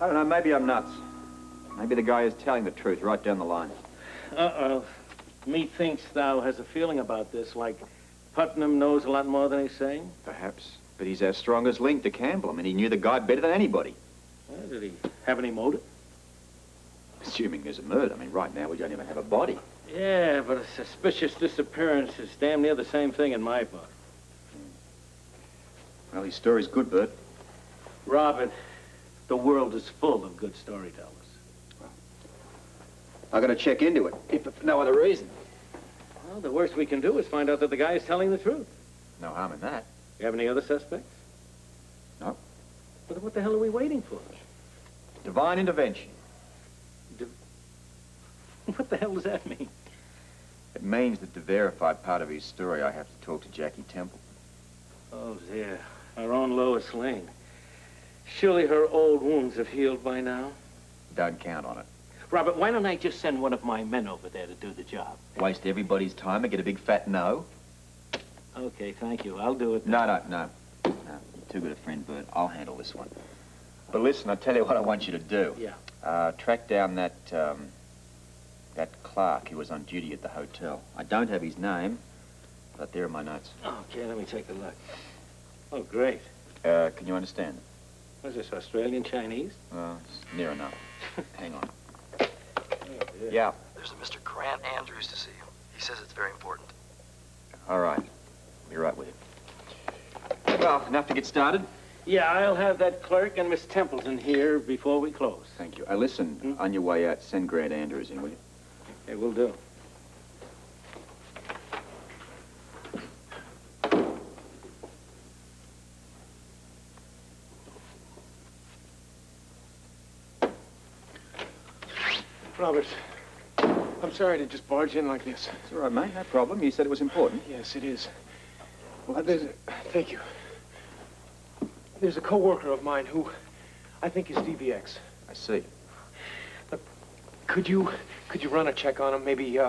I don't know, maybe I'm nuts. Maybe the guy is telling the truth right down the line. Uh-oh. Methinks thou has a feeling about this, like Putnam knows a lot more than he's saying? Perhaps. But he's our strongest link to Campbell. I mean, he knew the guy better than anybody. Well, did he have any motive? Assuming there's a murder. I mean, right now we don't even have a body. Yeah, but a suspicious disappearance is damn near the same thing in my book. Well, his story's good, Bert. Robert, the world is full of good storytellers. I gotta check into it, if for no other reason. Well, the worst we can do is find out that the guy is telling the truth. No harm in that. You have any other suspects? No. But what the hell are we waiting for? Divine intervention. What the hell does that mean? It means that to verify part of his story, I have to talk to Jackie Temple. Oh, dear. Our own Lois Lane. Surely her old wounds have healed by now. Don't count on it. Robert, why don't I just send one of my men over there to do the job? Waste everybody's time and get a big fat no? Okay, thank you. I'll do it. No. You're too good a friend, Bert. I'll handle this one. But listen, I'll tell you what I want you to do. Yeah. Track down that clerk who was on duty at the hotel. I don't have his name, but there are my notes. Okay, let me take a look. Oh, great. Can you understand? What's this, Australian Chinese? It's near enough. Hang on. Oh, dear. Yeah. There's a Mr. Grant Andrews to see you. He says it's very important. All right. I'll be right with you. Well, enough to get started? Yeah, I'll have that clerk and Miss Templeton here before we close. Thank you. Listen, on your way out, send Grant Andrews in, will you? Okay, will do. Robert, I'm sorry to just barge in like this. It's all right, mate. No problem. You said it was important. Yes, it is. Well, thank you. There's a coworker of mine who I think is DVX. I see. Look, could you run a check on him? Maybe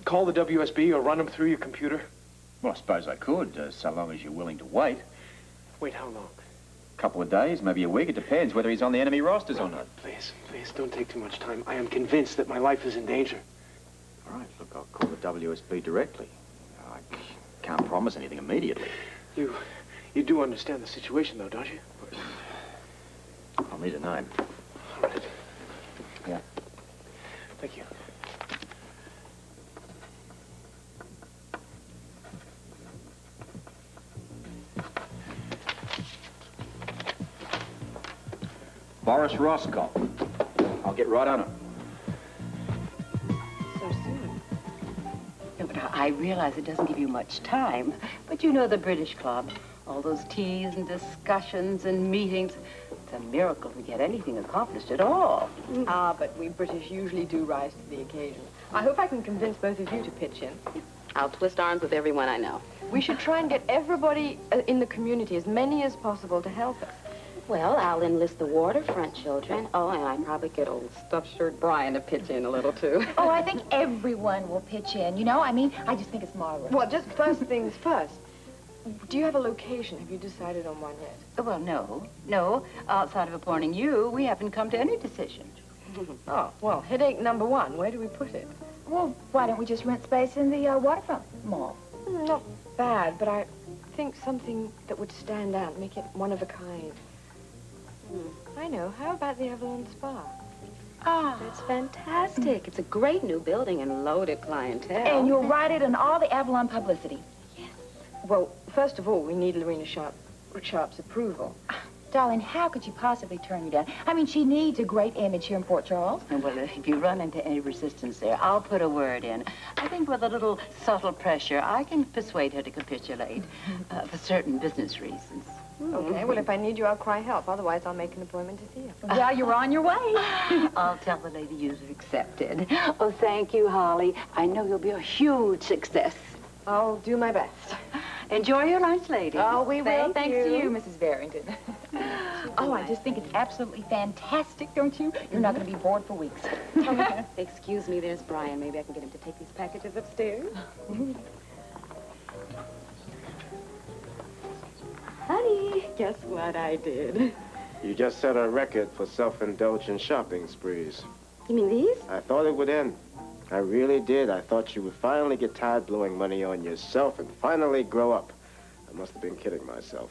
call the WSB or run him through your computer? Well, I suppose I could, so long as you're willing to wait. Wait, how long? A couple of days, maybe a week. It depends whether he's on the enemy rosters or not. Please, don't take too much time. I am convinced that my life is in danger. All right, look, I'll call the WSB directly. I can't promise anything immediately. You do understand the situation, though, don't you? I'll need a name. All right. Yeah. Thank you. Boris Roscoe. I'll get right on it. So soon. No, but I realize it doesn't give you much time. But you know the British Club. All those teas and discussions and meetings. It's a miracle to get anything accomplished at all. But we British usually do rise to the occasion. I hope I can convince both of you to pitch in. I'll twist arms with everyone I know. We should try and get everybody in the community, as many as possible, to help us. Well, I'll enlist the waterfront children. Oh, and I'd probably get old stuffed shirt Brian to pitch in a little, too. Oh, I think everyone will pitch in, you know? I mean, I just think it's marvelous. Well, just first things first. Do you have a location? Have you decided on one yet? Well, no. Outside of appointing you, we haven't come to any decision. Oh, well, headache number one. Where do we put it? Well, why don't we just rent space in the waterfront mall? Not bad, but I think something that would stand out, make it one of a kind. I know. How about the Avalon Spa? Ah, that's fantastic. It's a great new building and loaded clientele. And you'll write it in all the Avalon publicity. Yes. Well, first of all, we need Lorena Sharp's approval. Darling, how could she possibly turn you down? I mean, she needs a great image here in Port Charles. Well, if you run into any resistance there, I'll put a word in. I think with a little subtle pressure, I can persuade her to capitulate for certain business reasons. Okay, well, if I need you, I'll cry help. Otherwise, I'll make an appointment to see you. Well, you're on your way. I'll tell the lady you've accepted. Oh, thank you, Holly. I know you'll be a huge success. I'll do my best. Enjoy your lunch, lady. Oh, we will. Thanks you. to you, Mrs. Barrington. Oh, I just think it's absolutely fantastic, don't you? You're not going to be bored for weeks. Excuse me, there's Brian. Maybe I can get him to take these packages upstairs. Honey, guess what I did? You just set a record for self-indulgent shopping sprees. You mean these? I thought it would end. I really did. I thought you would finally get tired blowing money on yourself and finally grow up. I must have been kidding myself.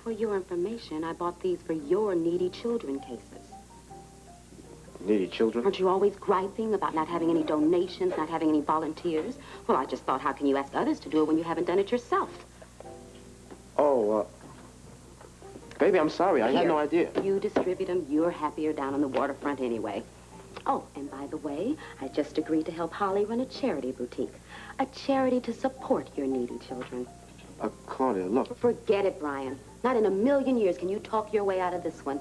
For your information, I bought these for your needy children cases. Needy children? Aren't you always griping about not having any donations, not having any volunteers? Well, I just thought, how can you ask others to do it when you haven't done it yourself? Oh, baby, I'm sorry. I had no idea. You distribute them. You're happier down on the waterfront anyway. Oh, and by the way, I just agreed to help Holly run a charity boutique. A charity to support your needy children. Claudia, look. Forget it, Brian. Not in a million years can you talk your way out of this one.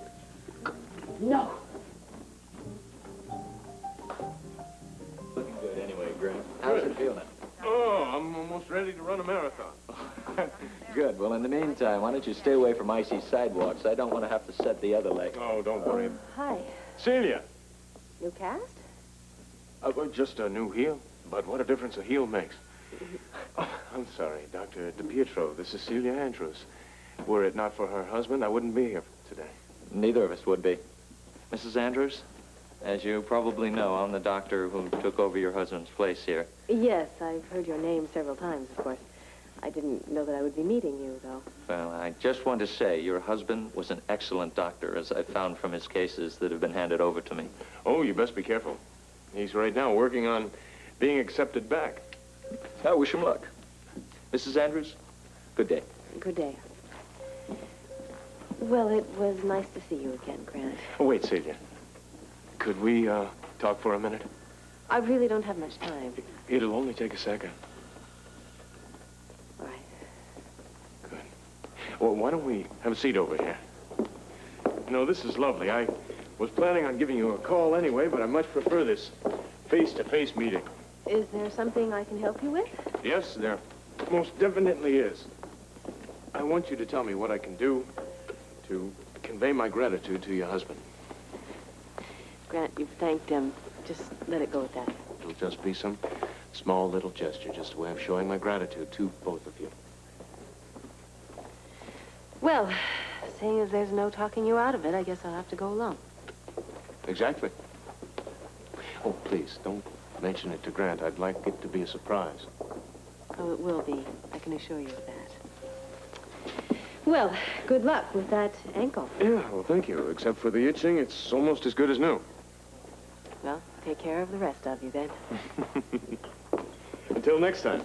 No. Looking good anyway, Grant. How's it feeling? Oh, I'm almost ready to run a marathon. Good. Well, in the meantime, why don't you stay away from icy sidewalks? I don't want to have to set the other leg. Oh, don't worry. Hi. Celia. New cast? Just a new heel. But what a difference a heel makes. Oh, I'm sorry, Dr. DiPietro. This is Celia Andrews. Were it not for her husband, I wouldn't be here today. Neither of us would be. Mrs. Andrews, as you probably know, I'm the doctor who took over your husband's place here. Yes, I've heard your name several times, of course. I didn't know that I would be meeting you, though. Well, I just want to say your husband was an excellent doctor, as I found from his cases that have been handed over to me. Oh, you best be careful. He's right now working on being accepted back. I wish him luck. Mrs. Andrews, good day. Good day. Well, it was nice to see you again, Grant. Oh, wait, Celia. Could we talk for a minute? I really don't have much time. It'll only take a second. All right. Good. Well, why don't we have a seat over here? You know, this is lovely. I was planning on giving you a call anyway, but I much prefer this face-to-face meeting. Is there something I can help you with? Yes, there most definitely is. I want you to tell me what I can do to convey my gratitude to your husband. Grant, you've thanked him. Just let it go at that. It'll just be some small little gesture, just a way of showing my gratitude to both of you. Well, seeing as there's no talking you out of it, I guess I'll have to go alone. Exactly. Oh, please, don't mention it to Grant. I'd like it to be a surprise. Oh, it will be. I can assure you of that. Well, good luck with that ankle. Yeah, well, thank you. Except for the itching, it's almost as good as new. Well, take care of the rest of you then. Until next time.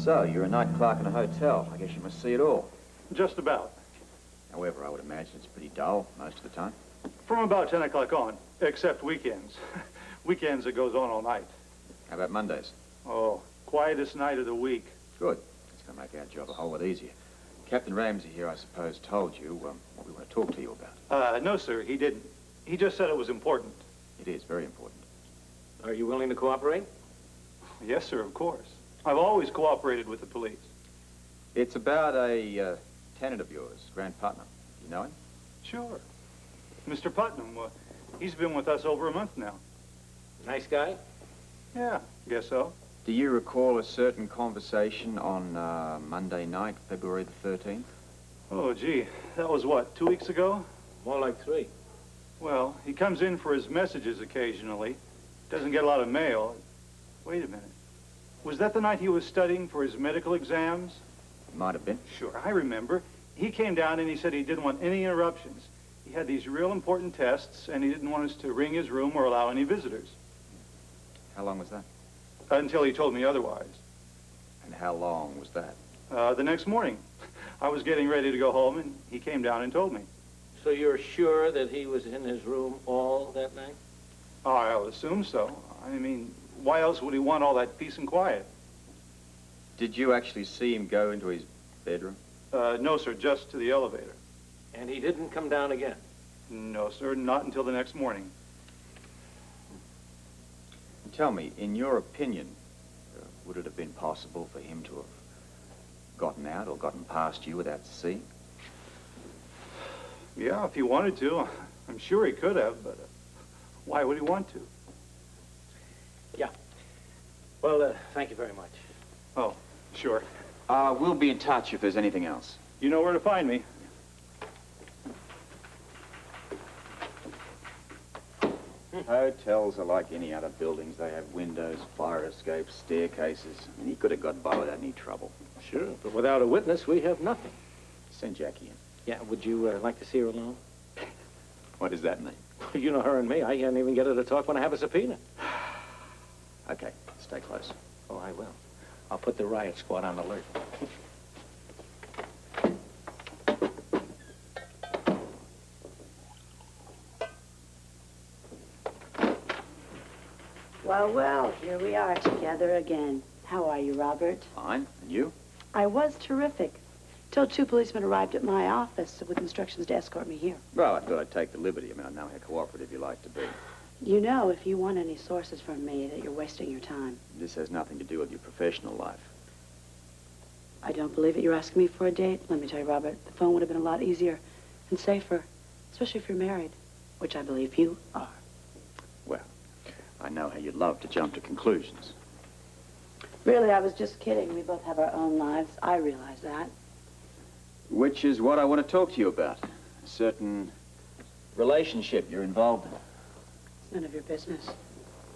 So, you're a night clerk in a hotel. I guess you must see it all. Just about. However, I would imagine it's pretty dull most of the time. From about 10 o'clock on, except weekends. Weekends, it goes on all night. How about Mondays? Oh, quietest night of the week. Good. It's going to make our job a whole lot easier. Captain Ramsey here, I suppose, told you what we want to talk to you about. No, sir, he didn't. He just said it was important. It is very important. Are you willing to cooperate? Yes, sir, of course. I've always cooperated with the police. It's about a tenant of yours, Grant Putnam. You know him? Sure. Mr. Putnam, he's been with us over a month now. Nice guy? Yeah, guess so. Do you recall a certain conversation on Monday night, February the 13th? Oh, gee, that was what, 2 weeks ago? More like 3. Well, he comes in for his messages occasionally. Doesn't get a lot of mail. Wait a minute. Was that the night he was studying for his medical exams? Might have been. Sure, I remember. He came down and he said he didn't want any interruptions. He had these real important tests, and he didn't want us to ring his room or allow any visitors. How long was that? Until he told me otherwise. And how long was that? The next morning. I was getting ready to go home, and he came down and told me. So you're sure that he was in his room all that night? Oh, I'll assume so. I mean, why else would he want all that peace and quiet? Did you actually see him go into his bedroom? No, sir, just to the elevator. And he didn't come down again? No, sir, not until the next morning. Tell me, in your opinion, would it have been possible for him to have gotten out or gotten past you without seeing? Yeah, if he wanted to. I'm sure he could have, but why would he want to? Yeah. Well, thank you very much. Oh, sure. We'll be in touch if there's anything else. You know where to find me. Hotels are like any other buildings. They have windows, fire escapes, staircases. I mean, he could have got by without any trouble. Sure, but without a witness, we have nothing. Send Jackie in. Yeah, would you like to see her alone? What does that mean? You know her and me. I can't even get her to talk when I have a subpoena. Okay, stay close. Oh, I will. I'll put the riot squad on alert. Well, well, here we are together again. How are you, Robert? Fine. And you? I was terrific. Till 2 policemen arrived at my office with instructions to escort me here. Well, I thought I'd take the liberty. I mean, I know how cooperative you like to be. You know, if you want any sources from me, that you're wasting your time. This has nothing to do with your professional life. I don't believe it. You're asking me for a date. Let me tell you, Robert, the phone would have been a lot easier and safer, especially if you're married, which I believe you are. Well, I know how you love to jump to conclusions. Really, I was just kidding. We both have our own lives. I realize that. Which is what I want to talk to you about. A certain relationship you're involved in. It's none of your business.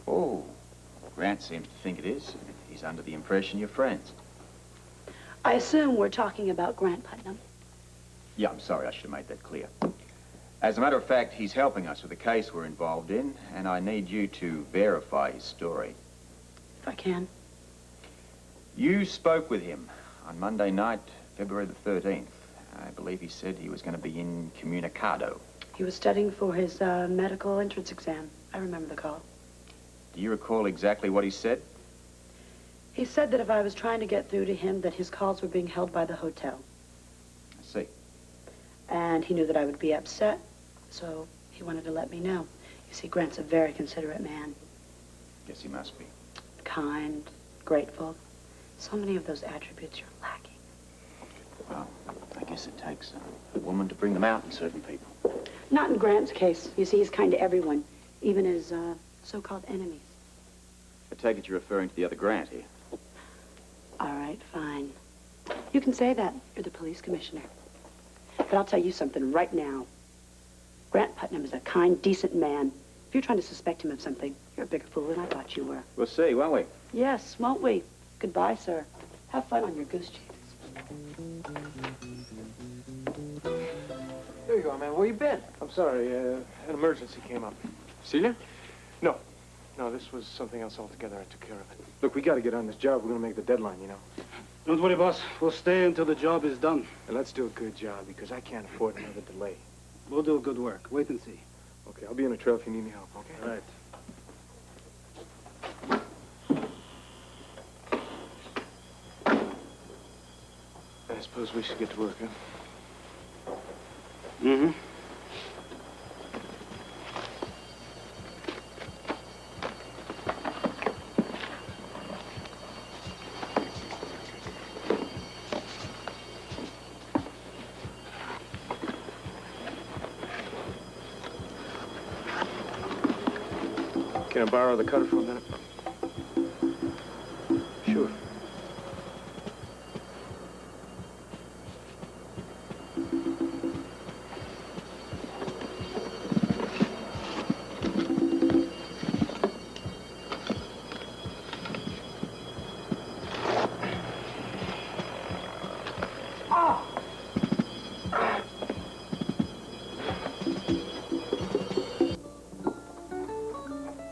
Oh, Grant seems to think it is. He's under the impression you're friends. I assume we're talking about Grant Putnam. Yeah, I'm sorry. I should have made that clear. As a matter of fact, he's helping us with a case we're involved in, and I need you to verify his story. If I can. You spoke with him on Monday night, February the 13th. I believe he said he was going to be incommunicado. He was studying for his medical entrance exam. I remember the call. Do you recall exactly what he said? He said that if I was trying to get through to him, that his calls were being held by the hotel. I see. And he knew that I would be upset, so he wanted to let me know. You see, Grant's a very considerate man. Guess he must be. Kind, grateful. So many of those attributes you're lacking. Well, I guess it takes a woman to bring them out in certain people. Not in Grant's case. You see, he's kind to everyone, even his so-called enemies. I take it you're referring to the other Grant here. All right, fine. You can say that. You're the police commissioner. But I'll tell you something right now. Grant Putnam is a kind, decent man. If you're trying to suspect him of something, you're a bigger fool than I thought you were. We'll see, won't we? Yes, won't we? Goodbye, sir. Have fun on your goose chase. There you are, man. Where you been? I'm sorry. An emergency came up. Celia? No. No, this was something else altogether. I took care of it. Look, we got to get on this job. We're going to make the deadline, you know. Don't worry, boss. We'll stay until the job is done. And let's do a good job, because I can't afford another delay. We'll do good work. Wait and see. Okay, I'll be on the trail if you need any help, okay? All right. I suppose we should get to work, huh? Mm-hmm. Can I borrow the cutter for a minute? Sure.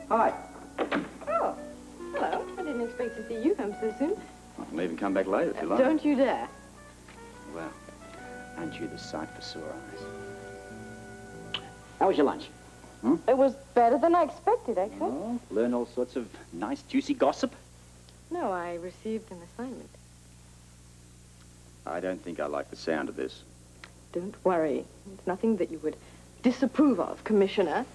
Hi. Oh, hello. I didn't expect to see you home so soon. I can even come back later if you like. Don't you dare. Well, aren't you the sight for sore eyes? How was your lunch? It was better than I expected, actually. Oh, learn all sorts of nice, juicy gossip? No, I received an assignment. I don't think I like the sound of this. Don't worry. It's nothing that you would disapprove of, Commissioner.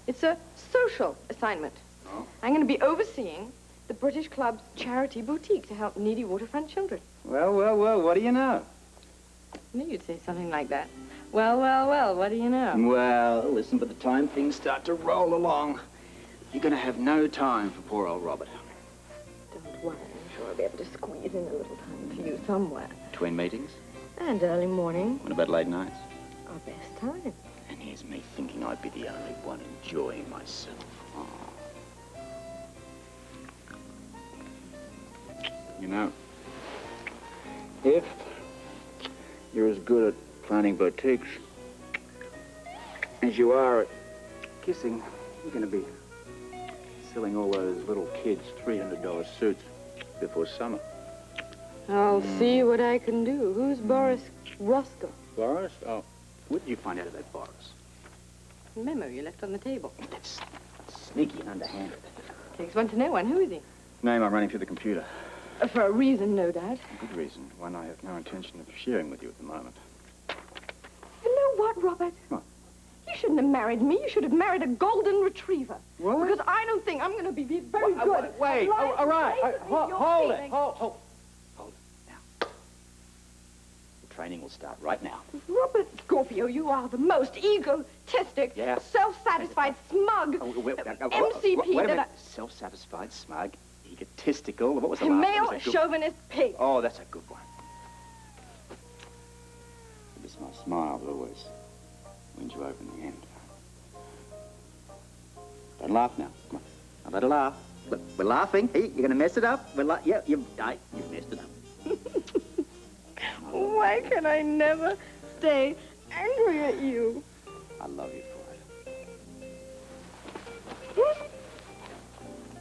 It's a social assignment. Oh? I'm going to be overseeing the British Club's charity boutique to help needy waterfront children. Well, what do you know? I knew you'd say something like that. Well, what do you know? Well, listen, by the time things start to roll along, you're going to have no time for poor old Robert. Don't worry, I'm sure I'll be able to squeeze in a little time for you somewhere. Between meetings? And early morning. What about late nights? Our best time. And here's me thinking I'd be the only one enjoying myself. Oh. You know, if you're as good at planning boutiques as you are at kissing, you're going to be selling all those little kids $300 suits before summer. I'll see what I can do. Who's Boris Roscoe? Boris? Oh, what did you find out about Boris? A memo you left on the table. That's sneaky and underhanded. Takes one to know one. Who is he? Name I'm running through the computer. For a reason, no doubt. A good reason. One I have no intention of sharing with you at the moment. You know what, Robert? What? You shouldn't have married me. You should have married a golden retriever. What? Because I don't think I'm going to be very good. Wait, all right. Hold it. Hold it. Now. The training will start right now. Robert Scorpio, you are the most egotistic, self-satisfied, smug MCP wait a minute. that Self-satisfied, smug, egotistical. What was the a last male one? Was that good? chauvinist pig. Oh, that's a good one. You miss my smile always. Wins you over in the end. Don't laugh now. Come on. Now let her laugh. Look, we're laughing. Hey, you're going to mess it up. Yeah, you've messed it up. Why can I never stay angry at you? I love you for it.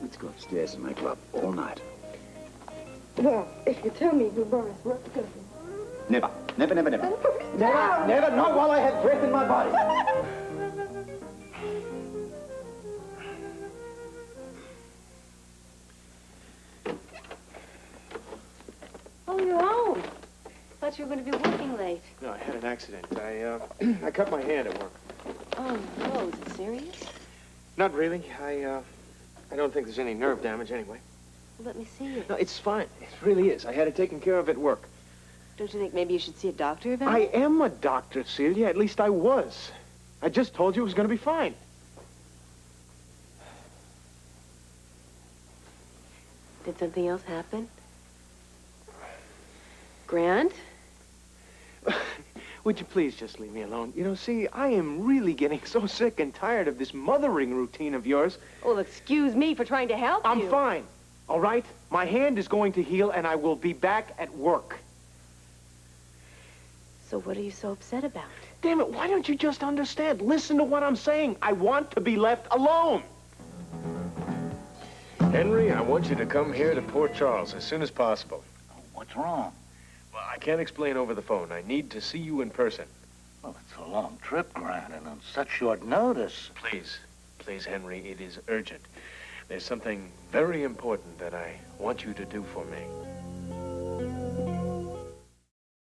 Let's go upstairs and make love all night. Well, if you tell me who Boris Roscoe is. Never. Never, never, never. Never, not while I have breath in my body. Oh, you're home. Thought you were going to be working late. No, I had an accident. I cut my hand at work. Oh, no. Is it serious? Not really. I don't think there's any nerve damage anyway. Well, let me see it. No, it's fine. It really is. I had it taken care of at work. Don't you think maybe you should see a doctor about I it? am a doctor, Celia. At least I was. I just told you it was going to be fine. Did something else happen? Grant? Would you please just leave me alone? You know, see, I am really getting so sick and tired of this mothering routine of yours. Well, excuse me for trying to help you. I'm fine, all right? My hand is going to heal, and I will be back at work. So what are you so upset about? Damn it, why don't you just understand? Listen to what I'm saying. I want to be left alone. Henry, I want you to come here to Port Charles as soon as possible. What's wrong? Well, I can't explain over the phone. I need to see you in person. Well, it's a long trip, Grant, and on such short notice. Please, Henry, it is urgent. There's something very important that I want you to do for me.